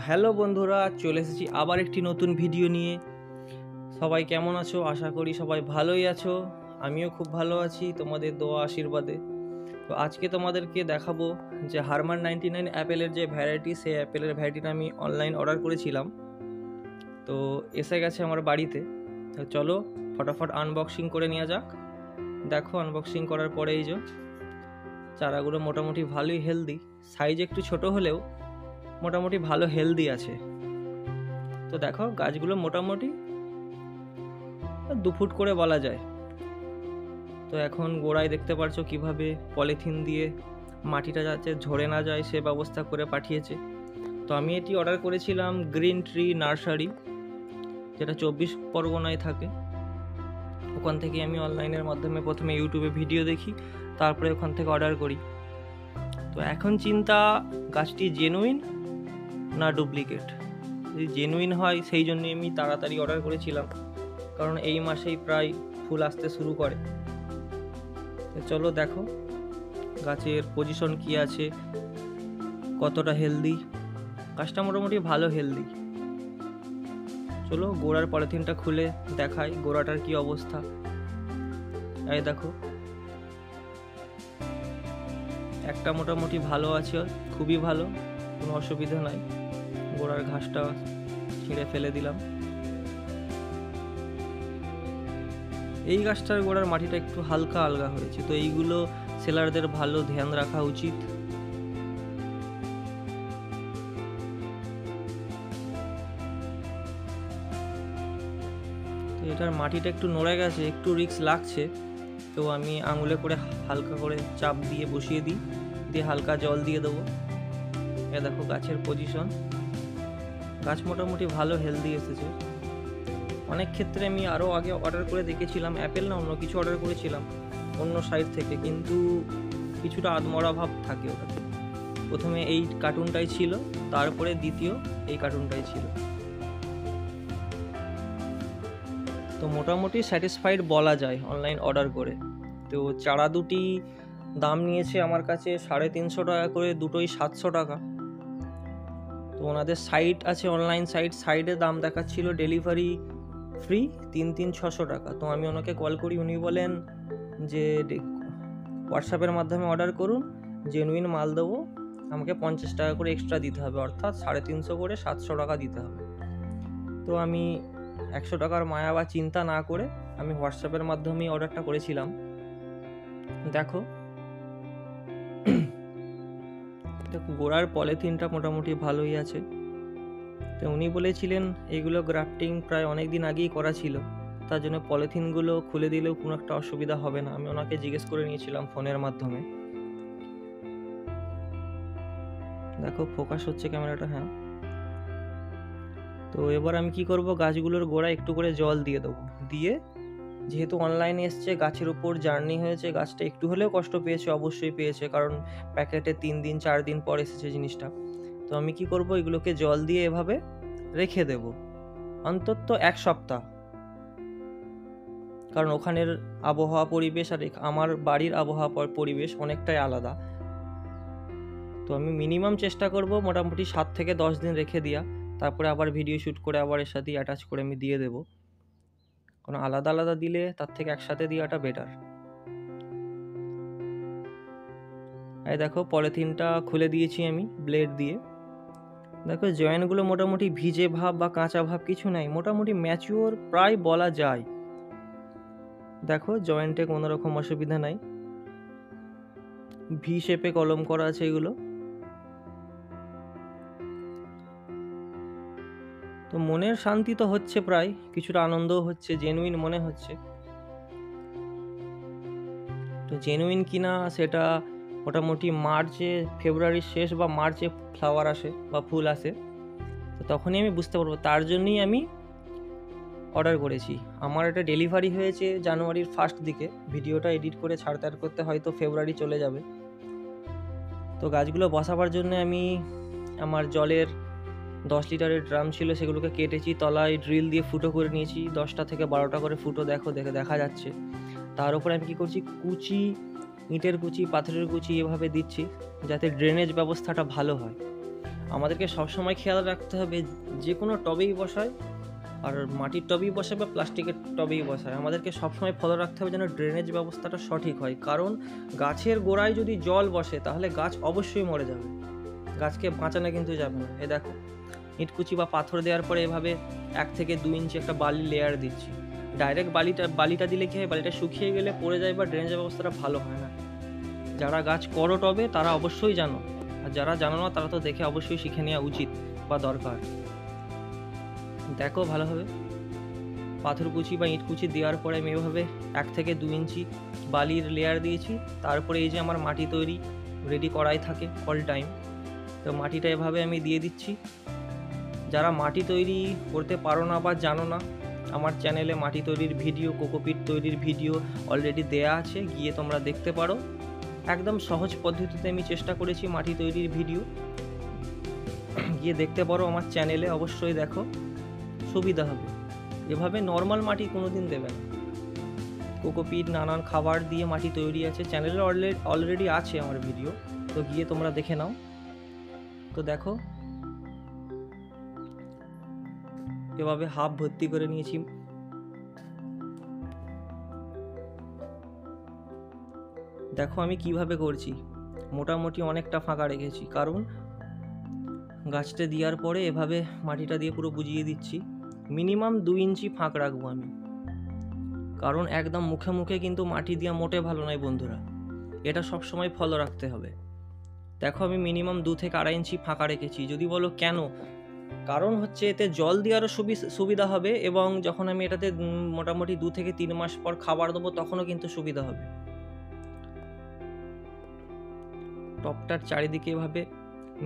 Hello বন্ধুরা, চলে এসেছি আবার একটি নতুন ভিডিও নিয়ে। সবাই কেমন আছো? আশা করি সবাই ভালোই আছো। আমিও খুব ভালো আছি তোমাদের দোয়া আশীর্বাদে। তো আজকে তোমাদেরকে দেখাবো যে হারমান 99 অ্যাপেলের যে ভ্যারাইটি, সেই অ্যাপেলের ভ্যারাইটিটা আমি অনলাইন অর্ডার করেছিলাম, তো এসে গেছে আমার বাড়িতে। তো চলো ফটাফট আনবক্সিং করে নেওয়া যাক। দেখো, আনবক্সিং করার পরে এই যে চারাগুলো মোটামুটি ভালোই হেলদি, সাইজ একটু ছোট হলেও মোটামুটি ভালো হেলদি আছে। তো দেখো, গাছগুলো মোটামুটি 2 ফুট করে বলা যায়। তো এখন গোড়ায় দেখতে পারছো কিভাবে পলিথিন দিয়ে মাটিটা যাতে ঝরে না যায় সে ব্যবস্থা করে পাঠিয়েছে। তো আমি এটি অর্ডার করেছিলাম গ্রিন ট্রি নার্সারি, যেটা 24 পরগনায় থাকে। ওখান থেকে আমি অনলাইনের মাধ্যমে প্রথমে ইউটিউবে ভিডিও দেখি, তারপরে ওখান থেকে অর্ডার করি। তো এখন চিন্তা, গাছটি জেনুইন না ডুপ্লিকেট। যদি জেনুইন হয় সেই জন্যই আমি তাড়াতাড়ি অর্ডার করেছিলাম, কারণ এই মাসেই প্রায় ফুল আসতে শুরু করে। তো চলো দেখো গাছের পজিশন কি আছে, কতটা হেলদি। গাছটা মোটামুটি ভালো হেলদি। চলো গোড়ার পলিথিনটা খুলে দেখাই গোড়াটার কি অবস্থা। এই দেখো, একটা মোটামুটি ভালো আছে, খুবই ভালো, কোনো অসুবিধা নাই। গোড়ার ঘাসটা ছিঁড়ে ফেলে দিলাম। এই গাছটার গোড়ার মাটিটা একটু হালকা আলগা হয়েছে, তো এইগুলো সেলারদের ভালো ধ্যান রাখা উচিত। তো এটার মাটিটা একটু নড়ে গেছে, একটু রিস্ক লাগছে। তো আমি আঙুলে করে হালকা করে চাপ দিয়ে বসিয়ে দিই, দিয়ে হালকা জল দিয়ে দেবো। এ দেখো গাছের পজিশন, গাছ মোটামুটি ভালো হেলদি এসেছে। অনেক ক্ষেত্রে আমি আরও আগে অর্ডার করে দেখেছিলাম, অ্যাপেল না অন্য কিছু অর্ডার করেছিলাম অন্য সাইট থেকে, কিন্তু কিছুটা আধমরা ভাব থাকে ওটাতে। প্রথমে এই কার্টুনটাই ছিল, তারপরে দ্বিতীয় এই কার্টুনটাই ছিল। তো মোটামুটি স্যাটিসফাইড বলা যায় অনলাইন অর্ডার করে। তো চারা দুটি দাম নিয়েছে আমার কাছে 350 টাকা করে, দুটোই 700 টাকা। তো ওনাদের সাইট আছে, অনলাইন সাইডে দাম দেখাচ্ছিল ডেলিভারি ফ্রি 600 টাকা। তো আমি ওনাকে কল করি, উনি বলেন যে হোয়াটসঅ্যাপের মাধ্যমে অর্ডার করুন, জেনুইন মাল দেবো, আমাকে 50 টাকা করে এক্সট্রা দিতে হবে, অর্থাৎ 350 করে 700 টাকা দিতে হবে। তো আমি 100 টাকার মায়া বা চিন্তা না করে আমি হোয়াটসঅ্যাপের মাধ্যমেই অর্ডারটা করেছিলাম। দেখো গোড়ার পলিথিনটা মোটামুটি ভালোই আছে। তো উনি বলেছিলেন এগুলো গ্রাফটিং প্রায় অনেক দিন আগেই করা ছিল, তার জন্য পলিথিনগুলো খুলে দিলেও কোনো একটা অসুবিধা হবে না। আমি ওনাকে জিজ্ঞেস করে নিয়েছিলাম ফোনের মাধ্যমে। দেখো ফোকাস হচ্ছে ক্যামেরাটা, হ্যাঁ। তো এবার আমি কি করব, গাছগুলোর গোড়ায় একটু করে জল দিয়ে দেবো। দিয়ে যেহেতু অনলাইনে এসছে, গাছের উপর জার্নি হয়েছে, গাছটা একটু হলেও কষ্ট পেয়েছে, অবশ্যই পেয়েছে, কারণ প্যাকেটে 3 দিন 4 দিন পর এসেছে জিনিসটা। তো আমি কি করব, এগুলোকে জল দিয়ে এভাবে রেখে দেব অন্তত 1 সপ্তাহ, কারণ ওখানের আবহাওয়া পরিবেশ আর আমার বাড়ির আবহাওয়া পরিবেশ অনেকটাই আলাদা। তো আমি মিনিমাম চেষ্টা করব মোটামুটি 7 থেকে 10 দিন রেখে দেওয়া, তারপরে আবার ভিডিও শ্যুট করে আবার এর সাথে অ্যাটাচ করে আমি দিয়ে দেবো। কারণ আলাদা আলাদা দিলে তার থেকে একসাথে দেওয়াটা বেটার। এই দেখো পলিথিনটা খুলে দিয়েছি আমি ব্লেড দিয়ে। দেখো জয়েন্টগুলো মোটামুটি ভিজে ভাব বা কাঁচা ভাব কিছু নাই, মোটামুটি ম্যাচিওর প্রায় বলা যায়। দেখো জয়েন্টে কোনো রকম অসুবিধা নাই, ভি শেপে কলম করা আছে এগুলো। তো মনের শান্তি তো হচ্ছে, প্রায় কিছুটা আনন্দও হচ্ছে, জেনুইন মনে হচ্ছে। তো জেনুইন কিনা সেটা মোটামুটি ফেব্রুয়ারির শেষ বা মার্চে ফ্লাওয়ার আসে বা ফুল আসে, তো তখনই আমি বুঝতে পারবো। তার জন্যই আমি অর্ডার করেছি। আমার এটা ডেলিভারি হয়েছে জানুয়ারির ফার্স্ট দিকে, ভিডিওটা এডিট করে ছাড়তে করতে হয়তো ফেব্রুয়ারি চলে যাবে। তো গাছগুলো বসাবার জন্য আমি আমার জলের 10 লিটারের ড্রাম ছিল, সেগুলোকে কেটেছি, তলায় ড্রিল দিয়ে ফুটো করে নিয়েছি, 10টা থেকে 12টা করে ফুটো দেখা যাচ্ছে। তার উপরে আমি কী করছি, কুচি, ইটের কুচি, পাথরের কুচি এভাবে দিচ্ছি, যাতে ড্রেনেজ ব্যবস্থাটা ভালো হয়। আমাদেরকে সবসময় খেয়াল রাখতে হবে, যে কোনো টবেই বসায়, আর মাটির টবেই বসায় বা প্লাস্টিকের টবেই বসায়, আমাদেরকে সবসময় ফলো রাখতে হবে যেন ড্রেনেজ ব্যবস্থাটা সঠিক হয়। কারণ গাছের গোড়ায় যদি জল বসে তাহলে গাছ অবশ্যই মরে যাবে, গাছকে বাঁচানো কিন্তু যাবে না। এ দেখো, ইটকুচি বা পাথর দেওয়ার পরে এভাবে 1 থেকে 2 ইঞ্চি একটা বালির লেয়ার দিচ্ছি। ডাইরেক্ট বালিটা দিলে কি হয়, বালিটা শুকিয়ে গেলে পড়ে যায় বা ড্রেনেজ ব্যবস্থাটা ভালো হয় না। যারা গাছ করো টবে তারা অবশ্যই জানো, আর যারা জানো না তারা তো দেখে অবশ্যই শিখে নেওয়া উচিত বা দরকার। দেখো ভালোভাবে পাথর কুচি বা ইট কুচি দেওয়ার পরে আমি এভাবে 1 থেকে 2 ইঞ্চি বালির লেয়ার দিয়েছি। তারপরে এই যে আমার মাটি তৈরি রেডি করাই থাকে অল টাইম, তো মাটিটা এভাবে আমি দিয়ে দিচ্ছি। যারা মাটি তৈরি করতে পারো না বা জানো না, আমার চ্যানেলে মাটি তৈরির ভিডিও, কোকোপিট তৈরির ভিডিও অলরেডি দেয়া আছে, গিয়ে তোমরা দেখতে পারো। একদম সহজ পদ্ধতিতে আমি চেষ্টা করেছি মাটি তৈরির ভিডিও, গিয়ে দেখতে পারো আমার চ্যানেলে, অবশ্যই দেখো, সুবিধা হবে। এভাবে নর্মাল মাটি কোনোদিন দেবে না, কোকোপিট নানান খাবার দিয়ে মাটি তৈরি আছে, চ্যানেলে অলরেডি আছে আমার ভিডিও, তো গিয়ে তোমরা দেখে নাও। তো দেখো এভাবে হাফ ভর্তি করে নিয়েছি। দেখো আমি কিভাবে করছি, মোটামুটি অনেকটা ফাঁকা রেখেছি, কারণ গাছটা দেওয়ার পরে এভাবে মাটিটা দিয়ে পুরো বুঝিয়ে দিচ্ছি। মিনিমাম 2 ইঞ্চি ফাঁক রাখবো আমি, কারণ একদম মুখে মুখে কিন্তু মাটি দেওয়া মোটে ভালো নয় বন্ধুরা, এটা সব সময় ফলো রাখতে হবে। দেখো আমি মিনিমাম 2 থেকে 2.5 ইঞ্চি ফাঁকা রেখেছি। যদি বলো কেন, কারণ হচ্ছে এতে জল দেওয়ারও সুবিধা হবে, এবং যখন আমি এটাতে মোটামুটি 2 থেকে 3 মাস পর খাবার দেবো তখনও কিন্তু সুবিধা হবে। টপটার চারিদিকে এভাবে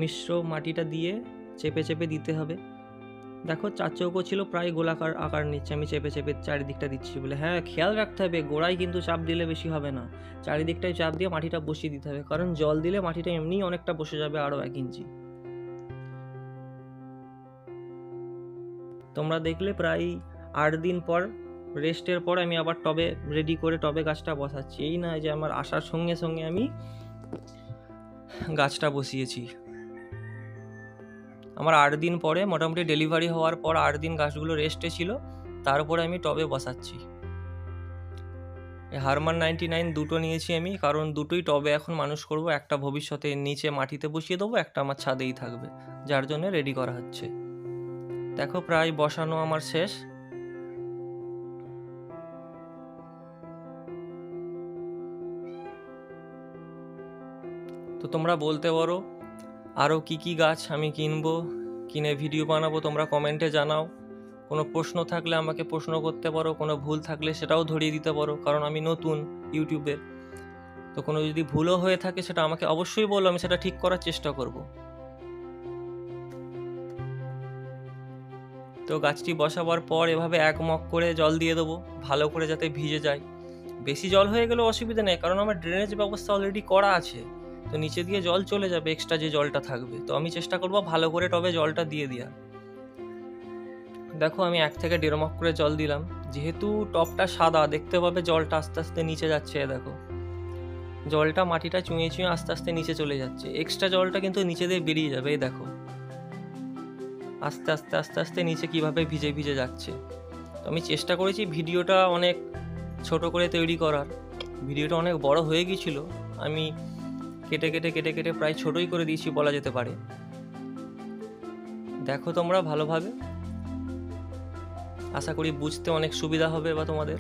মিশ্র মাটিটা দিয়ে চেপে চেপে দিতে হবে। দেখো 4 চৌকো ছিল, প্রায় গোলাকার আকার নিচ্ছে, আমি চেপে চেপে চারিদিকটা দিচ্ছি বলে। হ্যাঁ, খেয়াল রাখতে হবে গোড়ায় কিন্তু চাপ দিলে বেশি হবে না, চারিদিকটায় চাপ দিয়ে মাটিটা বসিয়ে দিতে হবে, কারণ জল দিলে মাটিটা এমনিই অনেকটা বসে যাবে, আরও 1 ইঞ্চি। তোমরা দেখলে প্রায় 8 দিন পর, রেস্টের পর আমি আবার টবে রেডি করে টবে গাছটা বসাচ্ছি। এই না যে আমার আসার সঙ্গে সঙ্গে আমি গাছটা বসিয়েছি। আমার 8 দিন পরে, মোটামুটি ডেলিভারি হওয়ার পর 8 দিন গাছগুলো রেস্টে ছিল, তারপরে আমি টবে বসাচ্ছি। হারমান 99 দুটো নিয়েছি আমি, কারণ দুটোই টবে এখন মানুষ করব, একটা ভবিষ্যতে নিচে মাটিতে বসিয়ে দেবো, একটা আমার ছাদেই থাকবে, যার জন্য রেডি করা হচ্ছে। দেখো প্রায় বসানো আমার শেষ। তো তোমরা বলতে পারো আরও কি কি গাছ আমি কিনবো, কিনে ভিডিও বানাবো, তোমরা কমেন্টে জানাও। কোনো প্রশ্ন থাকলে আমাকে প্রশ্ন করতে পারো, কোনো ভুল থাকলে সেটাও ধরিয়ে দিতে পারো, কারণ আমি নতুন ইউটিউবে। তো কোনো যদি ভুলও হয়ে থাকে সেটা আমাকে অবশ্যই বলো, আমি সেটা ঠিক করার চেষ্টা করব। তো গাছটি বসাবার পর এভাবে 1 মগ করে জল দিয়ে দেবো, ভালো করে যাতে ভিজে যায়। বেশি জল হয়ে গেলেও অসুবিধা নেই, কারণ আমার ড্রেনেজ ব্যবস্থা অলরেডি করা আছে, তো নিচে দিয়ে জল চলে যাবে, এক্সট্রা যে জলটা থাকবে। তো আমি চেষ্টা করবো ভালো করে টবে জলটা দিয়ে দেওয়ার। দেখো আমি 1 থেকে 1.5 মগ করে জল দিলাম। যেহেতু টবটা সাদা, দেখতে পাবে জলটা আস্তে আস্তে নিচে যাচ্ছে। দেখো জলটা মাটিটা চুঁয়ে চুঁয়ে আস্তে আস্তে নিচে চলে যাচ্ছে, এক্সট্রা জলটা কিন্তু নিচে দিয়ে বেরিয়ে যাবে। এই দেখো আস্তে আস্তে আস্তে আস্তে নিচে কিভাবে ভিজে ভিজে যাচ্ছে। তো আমি চেষ্টা করেছি ভিডিওটা অনেক ছোট করে তৈরি করার, ভিডিওটা অনেক বড় হয়ে গিয়েছিল, আমি কেটে কেটে কেটে কেটে প্রায় ছোটই করে দিয়েছি বলা যেতে পারে। দেখো তোমরা ভালোভাবে, আশা করি বুঝতে অনেক সুবিধা হবে বা তোমাদের।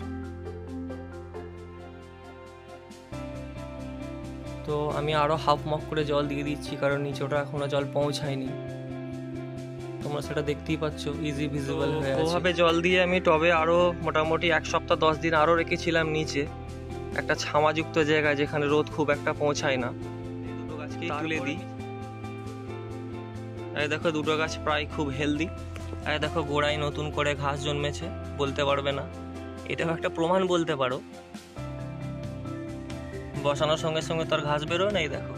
তো আমি আরও 1/2 মগ করে জল দিয়ে দিচ্ছি, কারণ নিচেটা এখনো জল পৌঁছায়নি, তোমরা সেটা দেখতেই পাচ্ছ, ইজি ভিজিবল হয়ে আছে। ওভাবে জল দিয়ে আমি টবে আরও মোটামুটি 1 সপ্তাহ 10 দিন আরও রেখেছিলাম নিচে, একটা ছামাযুক্ত জায়গায় যেখানে রোদ খুব একটা পৌঁছায় না। দুটো গাছকেই তুলে দিই। এই দেখো দুটো গাছ প্রায় খুব হেলদি। আর দেখো গোড়ায় নতুন করে ঘাস জন্মেছে, বলতে পারবে না, এটাও একটা প্রমাণ বলতে পারো। বসানোর সঙ্গে সঙ্গে তার ঘাস বেরোয় না। এই দেখো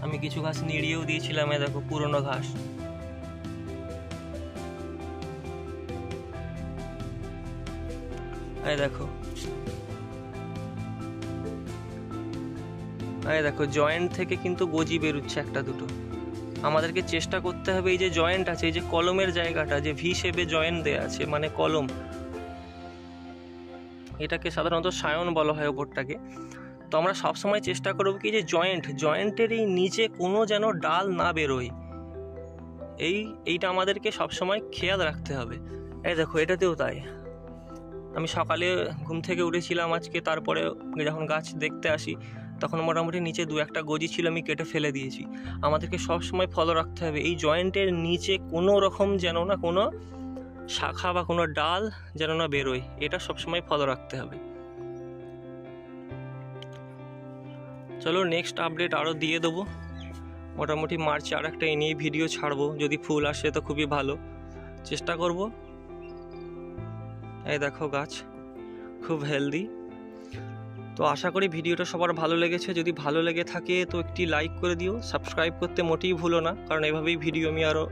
আমি কিছু ঘাস নিড়িয়েও দিয়েছিলাম, এই দেখো পুরনো ঘাস। এই দেখো, এই দেখো জয়েন্ট থেকে কিন্তু গজি বেরোচ্ছে একটা দুটো, আমাদেরকে চেষ্টা করতে হবে এই যে জয়েন্ট আছে, এই যে কলমের জায়গাটা যে ভি শেপে জয়েন্ট দেওয়া আছে মানে কলম, এটাকে সাধারণত সায়ন বলা হয় ওপরটাকে। তো আমরা সবসময় চেষ্টা করবো কি যে জয়েন্টের এই নিচে কোনো যেন ডাল না বেরোয়, এইটা আমাদেরকে সবসময় খেয়াল রাখতে হবে। এই দেখো এটাতেও তাই। আমি সকালে ঘুম থেকে উঠেছিলাম আজকে, তারপরে যখন গাছ দেখতে আসি তখন মোটামুটি নিচে 2-1টা গজি ছিল, আমি কেটে ফেলে দিয়েছি। আমাদেরকে সবসময় ফলো রাখতে হবে এই জয়েন্টের নিচে কোনো রকম যেন না কোনো শাখা বা কোনো ডাল যেন না বেরোয়, এটা সবসময় ফলো রাখতে হবে। চলো নেক্সট আপডেট আরও দিয়ে দেবো, মোটামুটি মার্চে আর একটা এই নিয়ে ভিডিও ছাড়বো, যদি ফুল আসে তো খুবই ভালো, চেষ্টা করব। এই দেখো গাছ খুব হেলদি। তো আশা করি ভিডিওটা সবার ভালো লেগেছে। যদি ভালো লেগে থাকে তো একটি লাইক করে দিও, সাবস্ক্রাইব করতে মোটেই ভুলো না, কারণ এভাবেই ভিডিও আমি আরও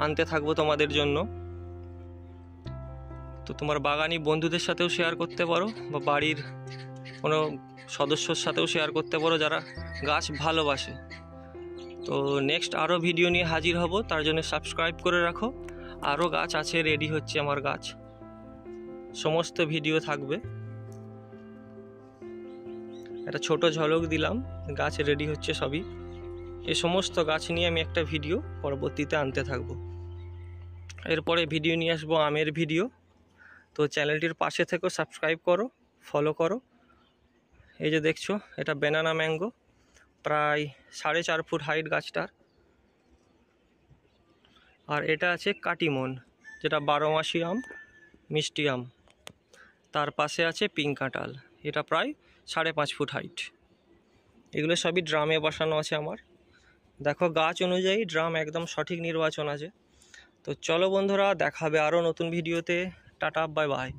আনতে থাকবো তোমাদের জন্য। তো তোমার বাগানি বন্ধুদের সাথেও শেয়ার করতে পারো বা বাড়ির কোনো সদস্যর সাথেও শেয়ার করতে পারো যারা গাছ ভালোবাসে। তো নেক্সট আরও ভিডিও নিয়ে হাজির হব, তার জন্য সাবস্ক্রাইব করে রাখো। আরও গাছ আছে, রেডি হচ্ছে আমার গাছ, সমস্ত ভিডিও থাকবে। একটা ছোট ঝলক দিলাম, গাছ রেডি হচ্ছে সবই। এই সমস্ত গাছ নিয়ে আমি একটা ভিডিও পরবর্তীতে আনতে থাকবো। এরপরে ভিডিও নিয়ে আসবো আমের ভিডিও। তো চ্যানেলটির পাশে থেকেও সাবস্ক্রাইব করো, ফলো করো। এই যে দেখছো এটা ব্যানানা ম্যাঙ্গো, প্রায় 4.5 ফুট হাইট গাছটার। আর এটা আছে কাটিমন, যেটা 12 মাসি আম, মিষ্টি আম। তার পাশে আছে পিঙ্ক কাঁঠাল, এটা প্রায় 5.5 ফুট হাইট। এগুলো সবই ড্রামে বসানো আছে আমার। দেখো গাছ অনুযায়ী ড্রাম একদম সঠিক নির্বাচন আছে। তো চলো বন্ধুরা, দেখা হবে আরও নতুন ভিডিওতে। Tata, bye bye.